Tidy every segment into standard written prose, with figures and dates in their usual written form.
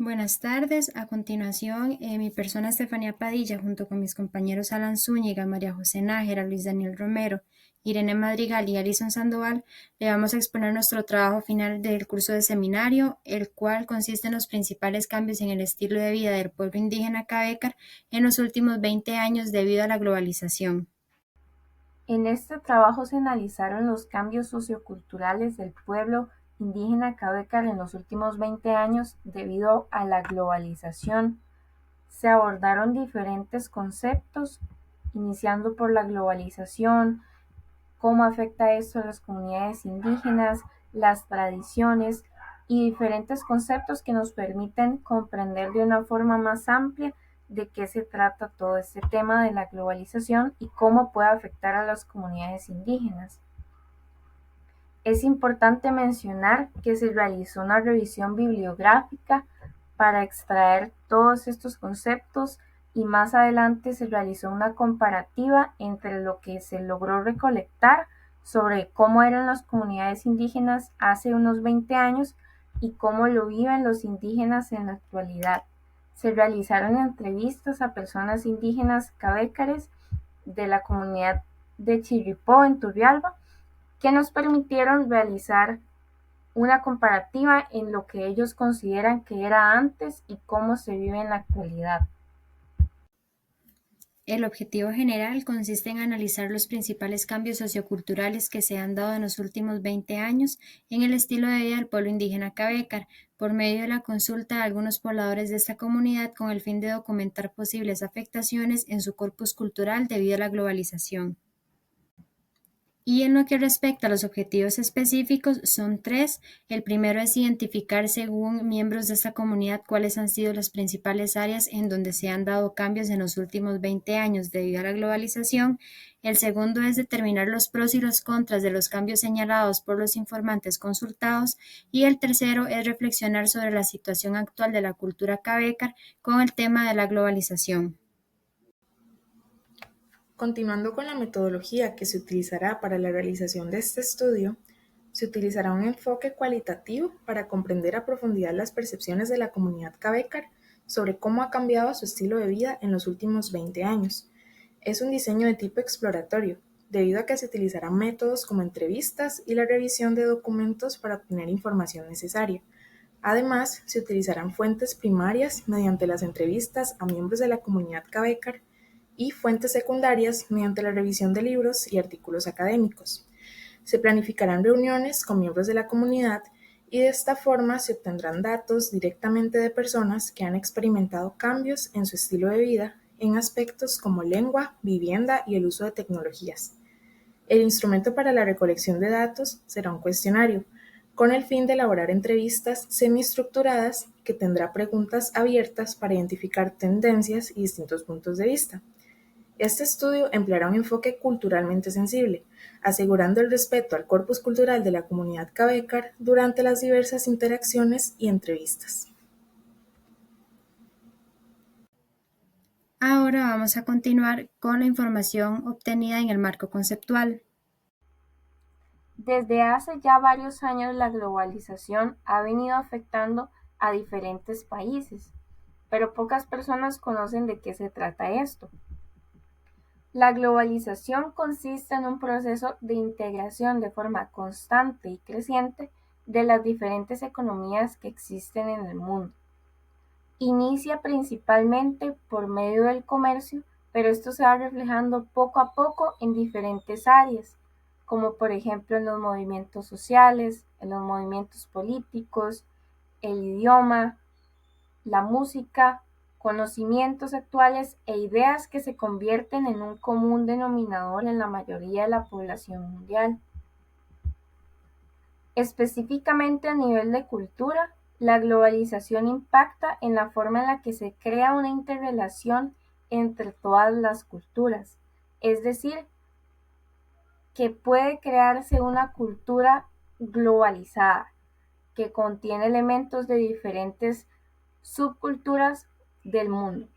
Buenas tardes. A continuación, mi persona Estefanía Padilla, junto con mis compañeros Alan Zúñiga, María José Nájera, Luis Daniel Romero, Irene Madrigal y Alison Sandoval, le vamos a exponer nuestro trabajo final del curso de seminario, el cual consiste en los principales cambios en el estilo de vida del pueblo indígena Cavécar en los últimos 20 años debido a la globalización. En este trabajo se analizaron los cambios socioculturales del pueblo indígena Cavécar en los últimos 20 años debido a la globalización. Se abordaron diferentes conceptos, iniciando por la globalización, cómo afecta esto a las comunidades indígenas, las tradiciones y diferentes conceptos que nos permiten comprender de una forma más amplia de qué se trata todo este tema de la globalización y cómo puede afectar a las comunidades indígenas. Es importante mencionar que se realizó una revisión bibliográfica para extraer todos estos conceptos y más adelante se realizó una comparativa entre lo que se logró recolectar sobre cómo eran las comunidades indígenas hace unos 20 años y cómo lo viven los indígenas en la actualidad. Se realizaron entrevistas a personas indígenas cavécares de la comunidad de Chirripó en Turrialba que nos permitieron realizar una comparativa en lo que ellos consideran que era antes y cómo se vive en la actualidad. El objetivo general consiste en analizar los principales cambios socioculturales que se han dado en los últimos 20 años en el estilo de vida del pueblo indígena Cavécar, por medio de la consulta de algunos pobladores de esta comunidad con el fin de documentar posibles afectaciones en su corpus cultural debido a la globalización. Y en lo que respecta a los objetivos específicos, son tres. El primero es identificar, según miembros de esta comunidad, cuáles han sido las principales áreas en donde se han dado cambios en los últimos 20 años debido a la globalización. El segundo es determinar los pros y los contras de los cambios señalados por los informantes consultados. Y el tercero es reflexionar sobre la situación actual de la cultura cavécar con el tema de la globalización. Continuando con la metodología que se utilizará para la realización de este estudio, se utilizará un enfoque cualitativo para comprender a profundidad las percepciones de la comunidad cavécar sobre cómo ha cambiado su estilo de vida en los últimos 20 años. Es un diseño de tipo exploratorio, debido a que se utilizarán métodos como entrevistas y la revisión de documentos para obtener información necesaria. Además, se utilizarán fuentes primarias mediante las entrevistas a miembros de la comunidad cavécar y fuentes secundarias mediante la revisión de libros y artículos académicos. Se planificarán reuniones con miembros de la comunidad y de esta forma se obtendrán datos directamente de personas que han experimentado cambios en su estilo de vida en aspectos como lengua, vivienda y el uso de tecnologías. El instrumento para la recolección de datos será un cuestionario, con el fin de elaborar entrevistas semiestructuradas que tendrá preguntas abiertas para identificar tendencias y distintos puntos de vista. Este estudio empleará un enfoque culturalmente sensible, asegurando el respeto al corpus cultural de la comunidad cavécar durante las diversas interacciones y entrevistas. Ahora vamos a continuar con la información obtenida en el marco conceptual. Desde hace ya varios años la globalización ha venido afectando a diferentes países, pero pocas personas conocen de qué se trata esto. La globalización consiste en un proceso de integración de forma constante y creciente de las diferentes economías que existen en el mundo. Inicia principalmente por medio del comercio, pero esto se va reflejando poco a poco en diferentes áreas, como por ejemplo en los movimientos sociales, en los movimientos políticos, el idioma, la música, conocimientos actuales e ideas que se convierten en un común denominador en la mayoría de la población mundial. Específicamente a nivel de cultura, la globalización impacta en la forma en la que se crea una interrelación entre todas las culturas, es decir, que puede crearse una cultura globalizada que contiene elementos de diferentes subculturas del mundo,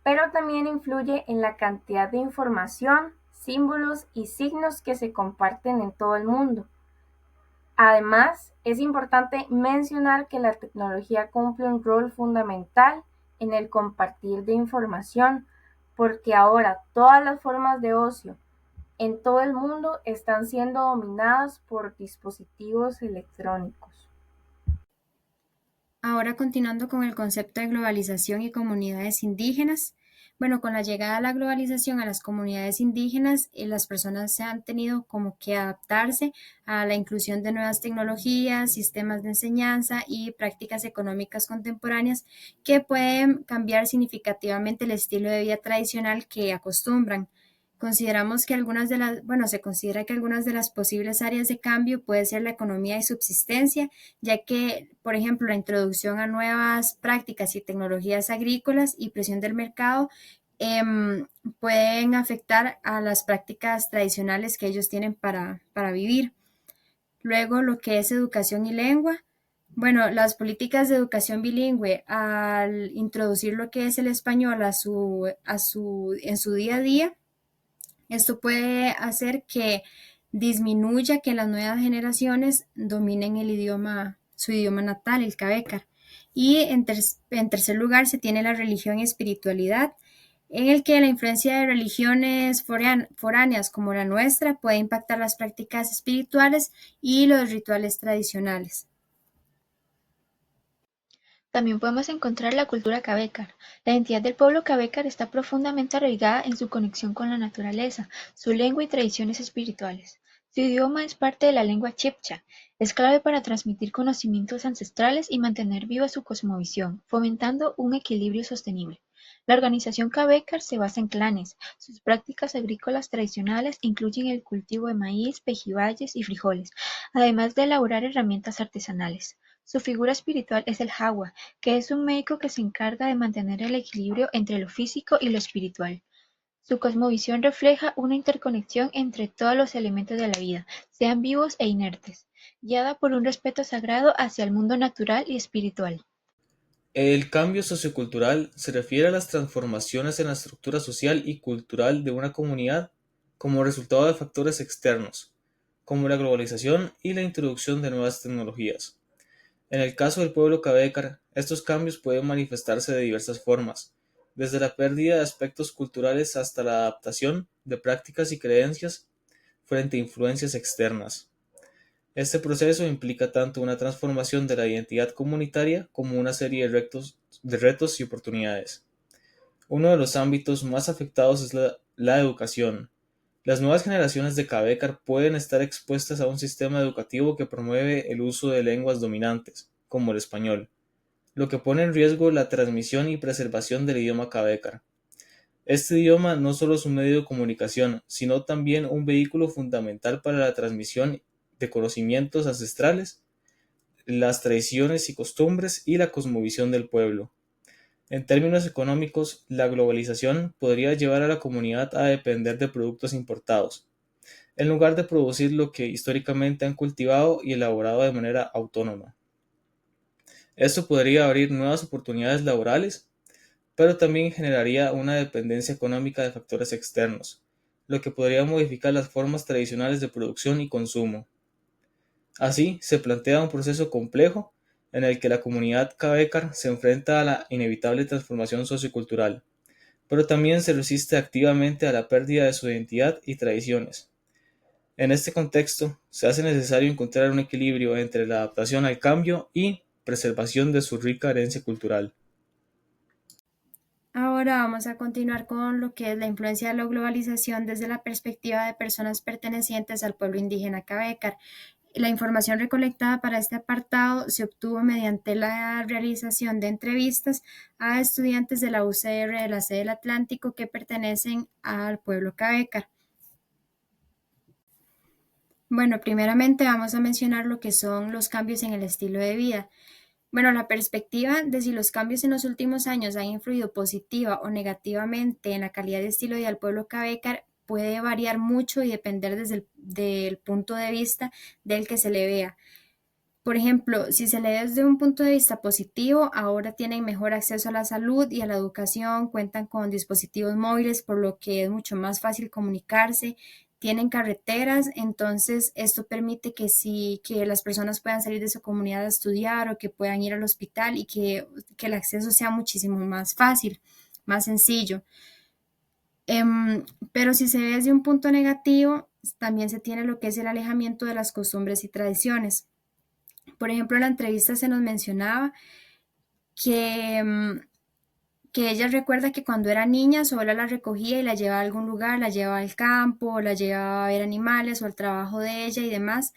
pero también influye en la cantidad de información, símbolos y signos que se comparten en todo el mundo. Además, es importante mencionar que la tecnología cumple un rol fundamental en el compartir de información, porque ahora todas las formas de ocio en todo el mundo están siendo dominadas por dispositivos electrónicos. Ahora continuando con el concepto de globalización y comunidades indígenas. Bueno, con la llegada de la globalización a las comunidades indígenas, las personas se han tenido como que adaptarse a la inclusión de nuevas tecnologías, sistemas de enseñanza y prácticas económicas contemporáneas que pueden cambiar significativamente el estilo de vida tradicional que acostumbran. Consideramos que se considera que algunas de las posibles áreas de cambio puede ser la economía de subsistencia, ya que, por ejemplo, la introducción a nuevas prácticas y tecnologías agrícolas y presión del mercado pueden afectar a las prácticas tradicionales que ellos tienen para vivir. Luego, lo que es educación y lengua. Bueno, las políticas de educación bilingüe, al introducir lo que es el español en su día a día, esto puede hacer que disminuya que las nuevas generaciones dominen su idioma natal, el cabécar. Y en tercer lugar se tiene la religión y espiritualidad, en el que la influencia de religiones foráneas como la nuestra puede impactar las prácticas espirituales y los rituales tradicionales. También podemos encontrar la cultura cabécar. La identidad del pueblo cabécar está profundamente arraigada en su conexión con la naturaleza, su lengua y tradiciones espirituales. Su idioma es parte de la lengua chibcha. Es clave para transmitir conocimientos ancestrales y mantener viva su cosmovisión, fomentando un equilibrio sostenible. La organización cabécar se basa en clanes. Sus prácticas agrícolas tradicionales incluyen el cultivo de maíz, pejibayes y frijoles, además de elaborar herramientas artesanales. Su figura espiritual es el Jawa, que es un médico que se encarga de mantener el equilibrio entre lo físico y lo espiritual. Su cosmovisión refleja una interconexión entre todos los elementos de la vida, sean vivos e inertes, guiada por un respeto sagrado hacia el mundo natural y espiritual. El cambio sociocultural se refiere a las transformaciones en la estructura social y cultural de una comunidad como resultado de factores externos, como la globalización y la introducción de nuevas tecnologías. En el caso del pueblo cabécar, estos cambios pueden manifestarse de diversas formas, desde la pérdida de aspectos culturales hasta la adaptación de prácticas y creencias frente a influencias externas. Este proceso implica tanto una transformación de la identidad comunitaria como una serie de retos y oportunidades. Uno de los ámbitos más afectados es la educación. Las nuevas generaciones de Cabécar pueden estar expuestas a un sistema educativo que promueve el uso de lenguas dominantes, como el español, lo que pone en riesgo la transmisión y preservación del idioma Cabécar. Este idioma no solo es un medio de comunicación, sino también un vehículo fundamental para la transmisión de conocimientos ancestrales, las tradiciones y costumbres y la cosmovisión del pueblo. En términos económicos, la globalización podría llevar a la comunidad a depender de productos importados, en lugar de producir lo que históricamente han cultivado y elaborado de manera autónoma. Esto podría abrir nuevas oportunidades laborales, pero también generaría una dependencia económica de factores externos, lo que podría modificar las formas tradicionales de producción y consumo. Así, se plantea un proceso complejo en el que la comunidad cabécar se enfrenta a la inevitable transformación sociocultural, pero también se resiste activamente a la pérdida de su identidad y tradiciones. En este contexto, se hace necesario encontrar un equilibrio entre la adaptación al cambio y preservación de su rica herencia cultural. Ahora vamos a continuar con lo que es la influencia de la globalización desde la perspectiva de personas pertenecientes al pueblo indígena Cabécar. La información recolectada para este apartado se obtuvo mediante la realización de entrevistas a estudiantes de la UCR de la sede del Atlántico que pertenecen al pueblo Cabécar. Bueno, primeramente vamos a mencionar lo que son los cambios en el estilo de vida. Bueno, la perspectiva de si los cambios en los últimos años han influido positiva o negativamente en la calidad de estilo de vida del pueblo cabécar puede variar mucho y depender del punto de vista del que se le vea. Por ejemplo, si se le ve desde un punto de vista positivo, ahora tienen mejor acceso a la salud y a la educación, cuentan con dispositivos móviles, por lo que es mucho más fácil comunicarse, tienen carreteras, entonces esto permite que las personas puedan salir de su comunidad a estudiar o que puedan ir al hospital y que el acceso sea muchísimo más fácil, más sencillo. Pero si se ve desde un punto negativo, también se tiene lo que es el alejamiento de las costumbres y tradiciones. Por ejemplo, en la entrevista se nos mencionaba que, que ella recuerda que cuando era niña su abuela la recogía y la llevaba a algún lugar, la llevaba al campo, la llevaba a ver animales o al trabajo de ella y demás.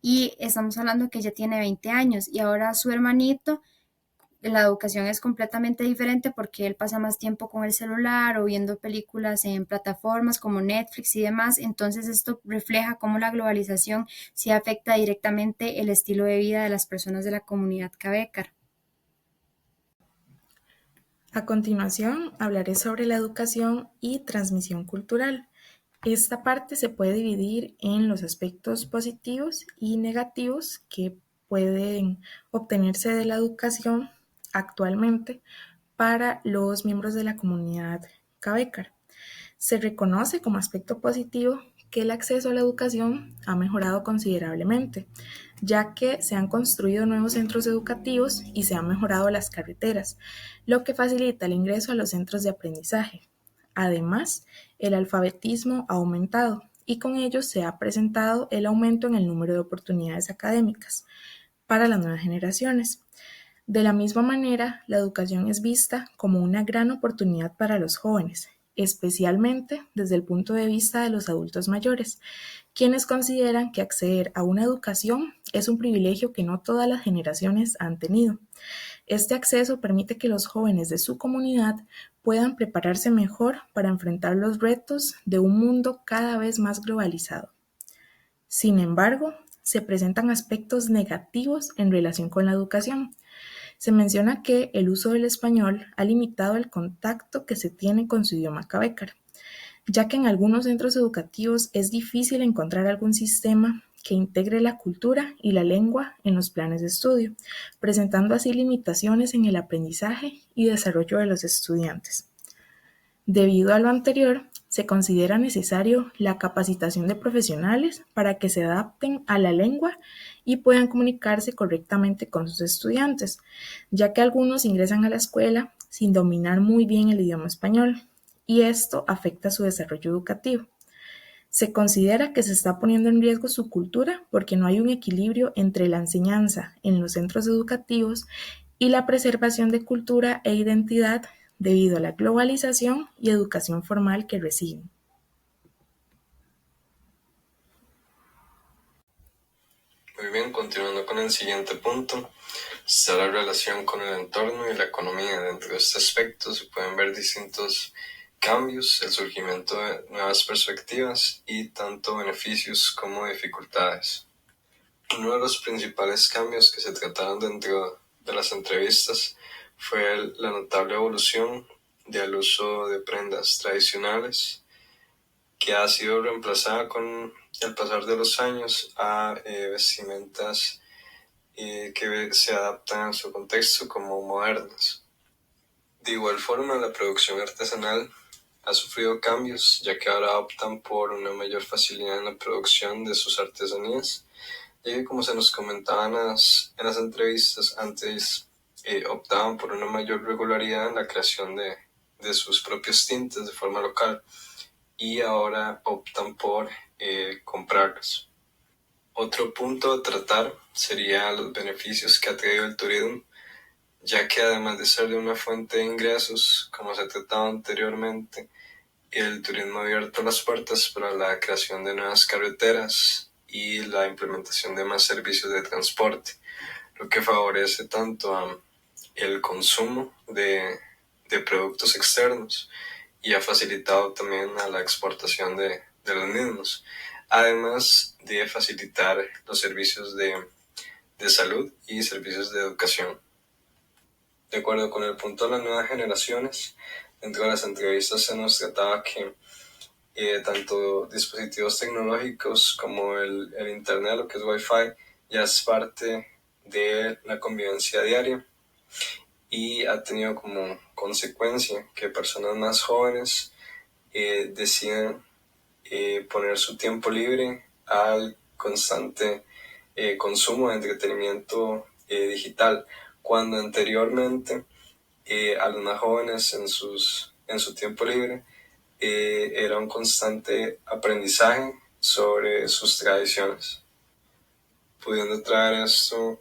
Y estamos hablando que ella tiene 20 años y ahora su hermanito, la educación es completamente diferente porque él pasa más tiempo con el celular o viendo películas en plataformas como Netflix y demás. Entonces esto refleja cómo la globalización sí afecta directamente el estilo de vida de las personas de la comunidad Cavécar. A continuación, hablaré sobre la educación y transmisión cultural. Esta parte se puede dividir en los aspectos positivos y negativos que pueden obtenerse de la educación actualmente para los miembros de la comunidad Cavécar. Se reconoce como aspecto positivo que el acceso a la educación ha mejorado considerablemente, ya que se han construido nuevos centros educativos y se han mejorado las carreteras, lo que facilita el ingreso a los centros de aprendizaje. Además, el alfabetismo ha aumentado y con ello se ha presentado el aumento en el número de oportunidades académicas para las nuevas generaciones. De la misma manera, la educación es vista como una gran oportunidad para los jóvenes, especialmente desde el punto de vista de los adultos mayores, quienes consideran que acceder a una educación es un privilegio que no todas las generaciones han tenido. Este acceso permite que los jóvenes de su comunidad puedan prepararse mejor para enfrentar los retos de un mundo cada vez más globalizado. Sin embargo, se presentan aspectos negativos en relación con la educación. Se menciona que el uso del español ha limitado el contacto que se tiene con su idioma Cavécar, ya que en algunos centros educativos es difícil encontrar algún sistema que integre la cultura y la lengua en los planes de estudio, presentando así limitaciones en el aprendizaje y desarrollo de los estudiantes. Debido a lo anterior, se considera necesario la capacitación de profesionales para que se adapten a la lengua y puedan comunicarse correctamente con sus estudiantes, ya que algunos ingresan a la escuela sin dominar muy bien el idioma español, y esto afecta su desarrollo educativo. Se considera que se está poniendo en riesgo su cultura porque no hay un equilibrio entre la enseñanza en los centros educativos y la preservación de cultura e identidad debido a la globalización y educación formal que reciben. Muy bien, continuando con el siguiente punto, está la relación con el entorno y la economía. Dentro de este aspecto se pueden ver distintos cambios, el surgimiento de nuevas perspectivas y tanto beneficios como dificultades. Uno de los principales cambios que se trataron dentro de las entrevistas fue la notable evolución del uso de prendas tradicionales, que ha sido reemplazada con el pasar de los años a vestimentas que se adaptan a su contexto como modernas. De igual forma, la producción artesanal ha sufrido cambios, ya que ahora optan por una mayor facilidad en la producción de sus artesanías, ya que, como se nos comentaba en las entrevistas, antes optaban por una mayor regularidad en la creación de sus propios tintes de forma local y ahora optan por comprarlos. Otro punto a tratar sería los beneficios que ha traído el turismo, ya que además de ser de una fuente de ingresos, como se trataba anteriormente, el turismo ha abierto las puertas para la creación de nuevas carreteras y la implementación de más servicios de transporte, lo que favorece tanto el consumo de productos externos y ha facilitado también a la exportación de los mismos, además de facilitar los servicios de salud y servicios de educación. De acuerdo con el punto de las nuevas generaciones, dentro de las entrevistas se nos trataba que tanto dispositivos tecnológicos como el Internet, lo que es Wi-Fi, ya es parte de la convivencia diaria y ha tenido como consecuencia que personas más jóvenes decidan poner su tiempo libre al constante consumo de entretenimiento digital, cuando anteriormente a los más jóvenes en su tiempo libre era un constante aprendizaje sobre sus tradiciones, pudiendo traer esto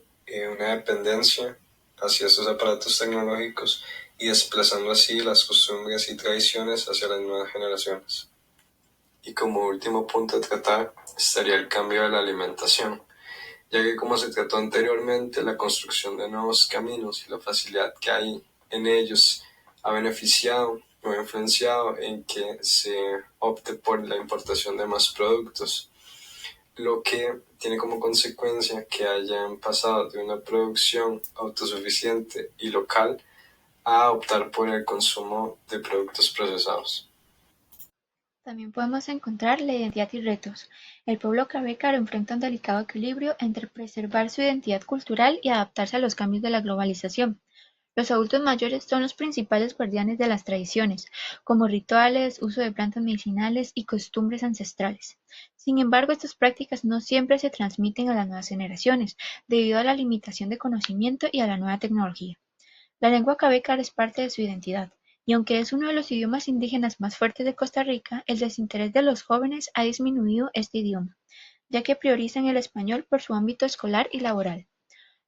una dependencia hacia estos aparatos tecnológicos y desplazando así las costumbres y tradiciones hacia las nuevas generaciones. Y como último punto a tratar estaría el cambio de la alimentación, ya que como se trató anteriormente, la construcción de nuevos caminos y la facilidad que hay en ellos ha beneficiado o influenciado en que se opte por la importación de más productos, lo que tiene como consecuencia que hayan pasado de una producción autosuficiente y local a optar por el consumo de productos procesados. También podemos encontrar la identidad y retos. El pueblo cabécaro enfrenta un delicado equilibrio entre preservar su identidad cultural y adaptarse a los cambios de la globalización. Los adultos mayores son los principales guardianes de las tradiciones, como rituales, uso de plantas medicinales y costumbres ancestrales. Sin embargo, estas prácticas no siempre se transmiten a las nuevas generaciones, debido a la limitación de conocimiento y a la nueva tecnología. La lengua cabécar es parte de su identidad, y aunque es uno de los idiomas indígenas más fuertes de Costa Rica, el desinterés de los jóvenes ha disminuido este idioma, ya que priorizan el español por su ámbito escolar y laboral.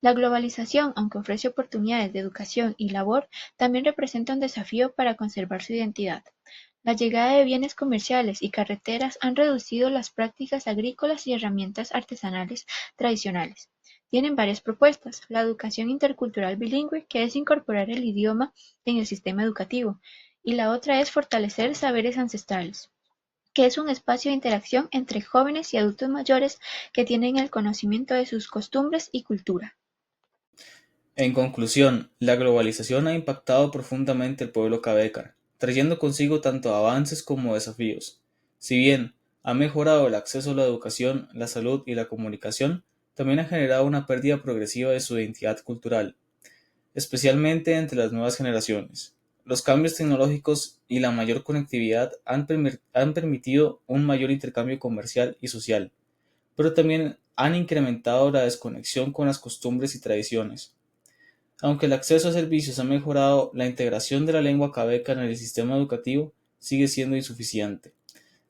La globalización, aunque ofrece oportunidades de educación y labor, también representa un desafío para conservar su identidad. La llegada de bienes comerciales y carreteras han reducido las prácticas agrícolas y herramientas artesanales tradicionales. Tienen varias propuestas: la educación intercultural bilingüe, que es incorporar el idioma en el sistema educativo, y la otra es fortalecer saberes ancestrales, que es un espacio de interacción entre jóvenes y adultos mayores que tienen el conocimiento de sus costumbres y cultura. En conclusión, la globalización ha impactado profundamente el pueblo cabécar, trayendo consigo tanto avances como desafíos. Si bien ha mejorado el acceso a la educación, la salud y la comunicación, también ha generado una pérdida progresiva de su identidad cultural, especialmente entre las nuevas generaciones. Los cambios tecnológicos y la mayor conectividad han permitido un mayor intercambio comercial y social, pero también han incrementado la desconexión con las costumbres y tradiciones. Aunque el acceso a servicios ha mejorado, la integración de la lengua cabeca en el sistema educativo sigue siendo insuficiente,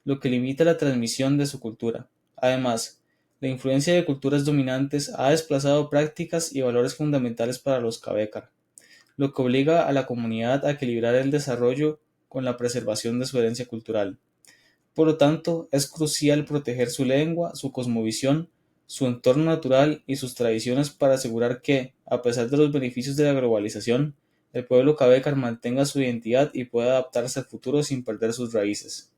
lo que limita la transmisión de su cultura. Además, la influencia de culturas dominantes ha desplazado prácticas y valores fundamentales para los cabécar, lo que obliga a la comunidad a equilibrar el desarrollo con la preservación de su herencia cultural. Por lo tanto, es crucial proteger su lengua, su cosmovisión, su entorno natural y sus tradiciones para asegurar que, a pesar de los beneficios de la globalización, el pueblo cabécar mantenga su identidad y pueda adaptarse al futuro sin perder sus raíces.